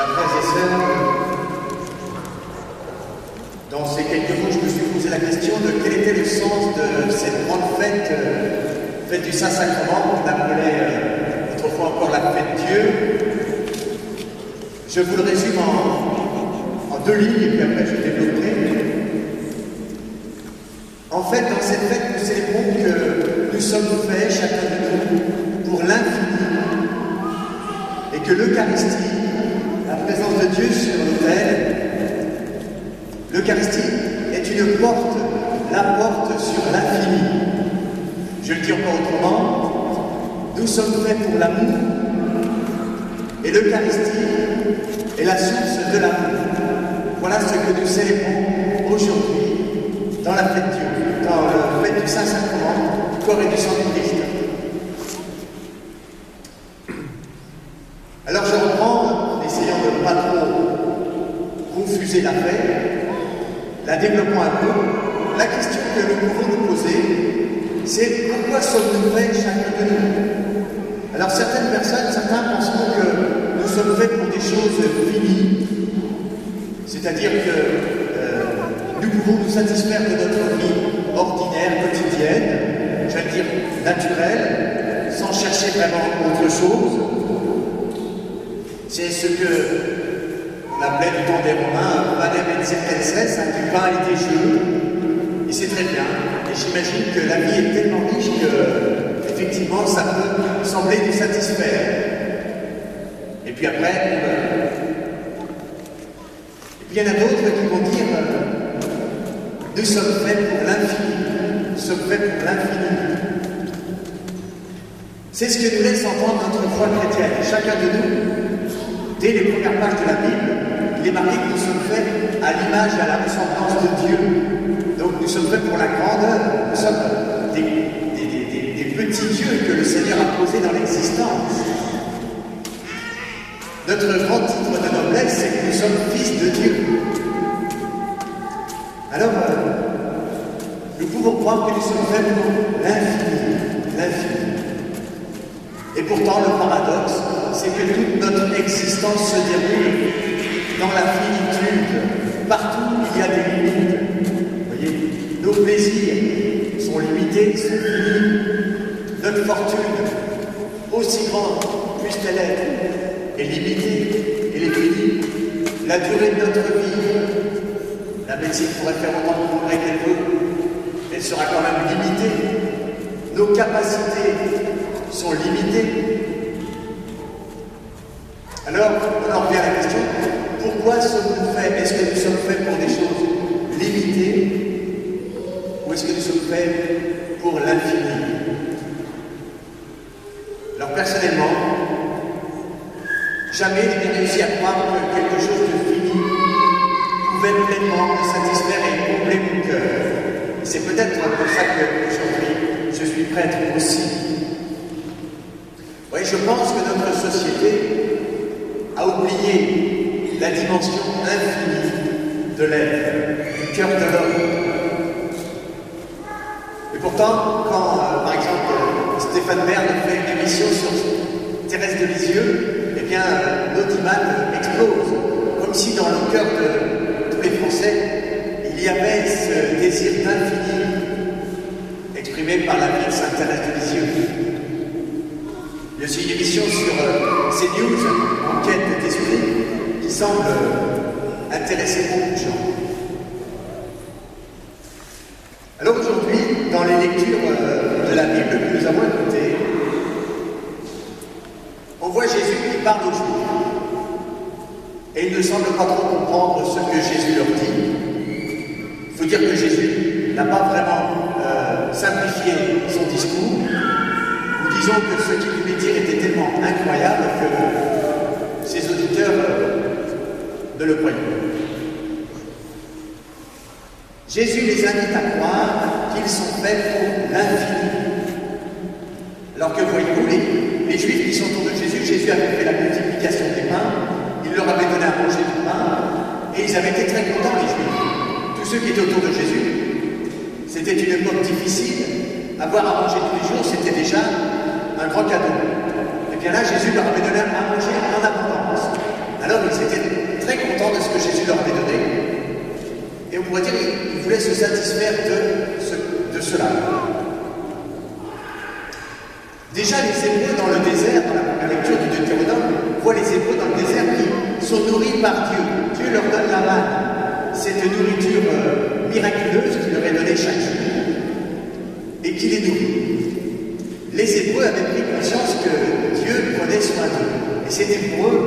Chers frères et sœurs, dans ces quelques mots, je me suis posé la question de quel était le sens de cette grande fête, fête du Saint-Sacrement, qu'on appelait autrefois encore la fête Dieu. Je vous le résume en deux lignes, et puis après je développerai. En fait, dans cette fête, nous célébrons que nous sommes faits, chacun de nous, pour l'infini, et que l'Eucharistie, la présence de Dieu sur l'autel, l'Eucharistie est une porte, la porte sur l'infini. Je le dis encore autrement, nous sommes faits pour l'amour, et l'Eucharistie est la source de l'amour. Voilà ce que nous célébrons aujourd'hui dans la fête Dieu, dans la fête du Saint-Sacrement, du corps et du sang du Christ. Alors je reprends, en essayant de ne pas trop confuser la fête, la développant un peu. La question que nous pouvons nous poser, c'est pourquoi sommes-nous faits chacun de nous? Alors certaines personnes, certains penseront que nous sommes faits pour des choses finies, c'est-à-dire que nous pouvons nous satisfaire de notre vie ordinaire, quotidienne, j'allais dire naturelle, sans chercher vraiment autre chose. C'est ce qu'on appelait du temps des Romains, panem et circenses, du pain et des jeux, et c'est très bien. Et j'imagine que la vie est tellement riche que, effectivement, ça peut sembler nous satisfaire. Et puis après, il y en a d'autres qui vont dire nous sommes faits pour l'infini, nous sommes faits pour l'infini. C'est ce que nous laisse entendre notre foi chrétienne. Chacun de nous, dès les premières pages de la Bible, il est marqué que nous sommes faits à l'image et à la ressemblance de Dieu. Donc nous sommes faits pour la grandeur, nous sommes des petits dieux que le Seigneur a posés dans l'existence. Notre grand titre de noblesse, c'est que nous sommes fils de Dieu. Alors, nous pouvons croire que nous sommes faits pour l'infini, l'infini. Et pourtant, le paradoxe, c'est que toute notre existence se déroule dans la finitude. Partout, il y a des limites. Vous voyez, nos plaisirs sont limités, sont finis. Notre fortune, aussi grande puisse-t-elle être, est limitée, elle est finie. La durée de notre vie, la médecine pourrait faire autant de progrès qu'elle veut, elle sera quand même limitée. Nos capacités sont limitées. Alors, on en revient à la question, pourquoi sommes-nous faits? Est-ce que nous sommes faits pour des choses limitées ou est-ce que nous sommes faits pour l'infini? Alors personnellement, jamais je n'ai réussi à croire que quelque chose de fini pouvait pleinement me satisfaire et combler mon cœur. C'est peut-être pour ça qu'aujourd'hui, je suis prêtre aussi. Oui, je pense que notre société a oublié la dimension infinie de l'être, du cœur de l'homme. Et pourtant, quand, par exemple, Stéphane Bern fait une émission sur Thérèse de Lisieux, eh bien, l'audimat explose, comme si dans le cœur de tous les Français, il y avait ce désir d'infini exprimé par la vie de Sainte Thérèse de Lisieux. Il y a aussi une émission sur CNews, Enquête d'esprit, qui semble intéresser beaucoup de gens. Alors aujourd'hui, dans les lectures de la Bible que nous avons écoutées, on voit Jésus qui parle aux Juifs. Et il ne semble pas trop comprendre ce que Jésus leur dit. Il faut dire que Jésus n'a pas vraiment simplifié son discours. Nous disons que ce qu'il voulait dire était tellement incroyable que ses auditeurs ne le croyaient pas. Jésus les invite à croire qu'ils sont faits pour l'infini. Alors que voyez-vous, les Juifs qui sont autour de Jésus, Jésus avait fait la multiplication des pains, il leur avait donné à manger du pain, et ils avaient été très contents, les Juifs. Tous ceux qui étaient autour de Jésus, c'était une époque difficile, avoir à manger tous les jours, c'était déjà un grand cadeau. Et bien là, Jésus leur avait donné à manger en abondance. Alors ils étaient se satisfaire de cela. Déjà, les Hébreux dans le désert, dans la première lecture du Deutéronome, on voit les Hébreux dans le désert qui sont nourris par Dieu. Dieu leur donne la manne, cette nourriture miraculeuse qu'il leur est donnée chaque jour et qui les nourrit. Les Hébreux avaient pris conscience que Dieu prenait soin d'eux. Et c'était pour eux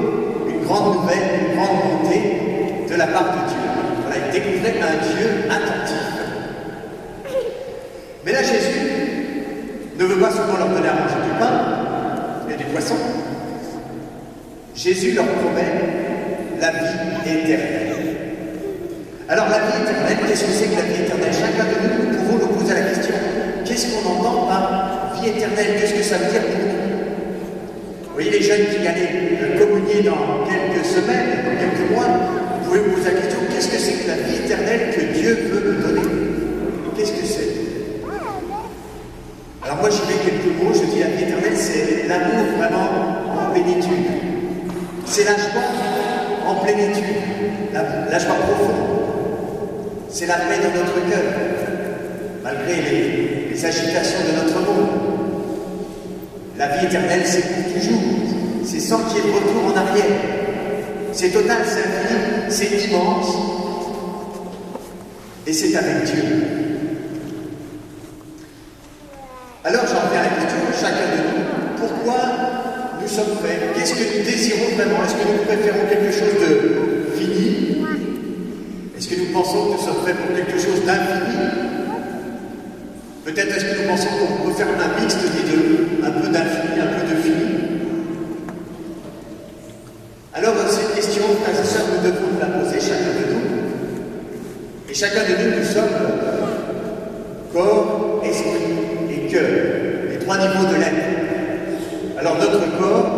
une grande nouvelle, une grande bonté de la part de Dieu. Voilà, ils découvraient un Dieu attentif. Mais là, Jésus ne veut pas seulement leur donner à manger du pain et du poisson. Jésus leur promet la vie éternelle. Alors la vie éternelle, qu'est-ce que c'est que la vie éternelle? Chacun de nous pouvons nous poser la question, qu'est-ce qu'on entend par vie éternelle? Qu'est-ce que ça veut dire pour nous? Vous voyez les jeunes qui allaient communier dans quelques semaines, dans quelques mois, vous pouvez vous poser la question, qu'est-ce que c'est que la vie éternelle que Dieu veut nous donner? Qu'est-ce que c'est? Alors moi j'y mets quelques mots, je dis la vie éternelle, c'est l'amour vraiment en plénitude. C'est la joie en plénitude, la joie profonde. C'est la paix dans notre cœur, malgré les agitations de notre monde. La vie éternelle, c'est pour toujours. C'est sans qu'il y ait de retour en arrière. C'est total, c'est infini, c'est immense. Et c'est avec Dieu. Alors j'en reviens à la question, chacun de nous, pourquoi nous sommes faits? Qu'est-ce que nous désirons vraiment? Est-ce que nous préférons quelque chose de fini? Est-ce que nous pensons que nous sommes faits pour quelque chose d'infini? Peut-être est-ce que nous pensons qu'on peut faire un mixte des deux, un peu d'infini, un peu de fini? Alors cette question, frères et sœurs, nous devons nous la poser, chacun de nous. Et chacun de nous, nous sommes corps, esprit et cœur, les trois niveaux de l'être. Alors notre corps,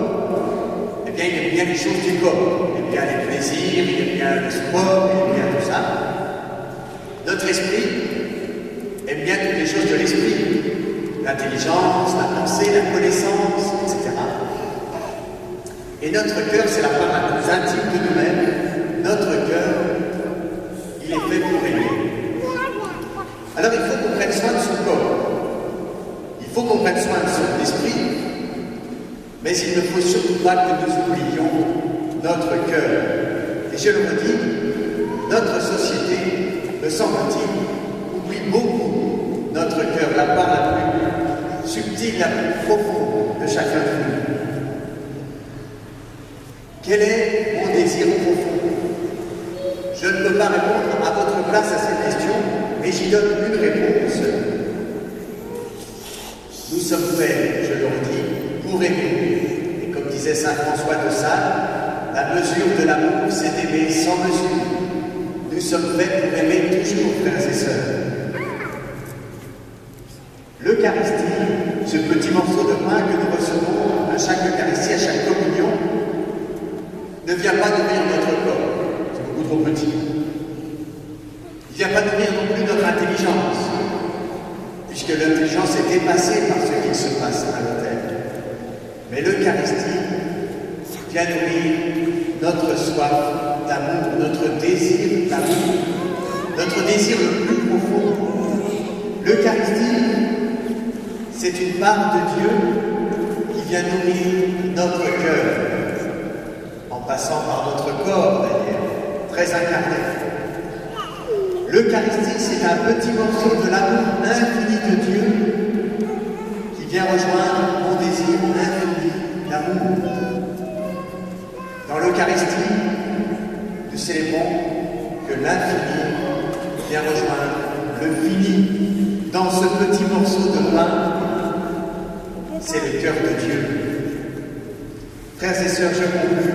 eh bien, il aime bien les choses du corps. Il aime bien les plaisirs, il aime bien le sport, il aime bien tout ça. Notre esprit aime bien toutes les choses de l'esprit. L'intelligence, la pensée, la connaissance, etc. Et notre cœur, c'est la part la plus intime de nous-mêmes. Notre cœur, il est fait pour aimer. Alors il faut qu'on prenne soin de son corps. Il faut qu'on prenne soin de son esprit. Mais il ne faut surtout pas que nous oublions notre cœur. Et je le redis, notre société, me semble-t-il, oublie beaucoup notre cœur, la part la plus subtile, la plus profonde de chacun de nous. Quel est mon désir profond? Je ne peux pas répondre à votre place à cette question, mais j'y donne une réponse. Nous sommes faits, je le redis, pour aimer. Et comme disait saint François de Sales, la mesure de l'amour, c'est d'aimer sans mesure. Nous sommes faits pour aimer toujours, frères et sœurs. L'Eucharistie, ce petit morceau de pain que nous recevons à chaque Eucharistie, à chaque communion, ne vient pas nourrir notre corps. C'est beaucoup trop petit. Il ne vient pas nourrir non plus notre intelligence, puisque l'intelligence est dépassée par ce qu'il se passe à l'autel. Mais l'Eucharistie vient nourrir notre soif d'amour, notre désir d'amour, notre désir le plus profond. L'Eucharistie, c'est une part de Dieu qui vient nourrir notre cœur, en passant par notre corps d'ailleurs, très incarné. L'Eucharistie, c'est un petit morceau de l'amour infini de Dieu qui vient rejoindre mon désir infini d'amour. Dans l'Eucharistie, nous célébrons que l'infini vient rejoindre le fini. Dans ce petit morceau de pain, c'est le cœur de Dieu. Frères et sœurs, je conclue.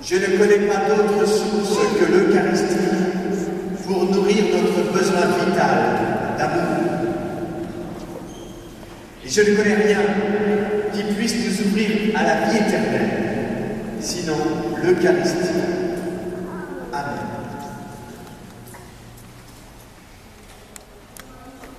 Je ne connais pas d'autre source que l'Eucharistie pour nourrir notre besoin vital d'amour. Et je ne connais rien qui puisse nous ouvrir à la vie éternelle, sinon l'Eucharistie.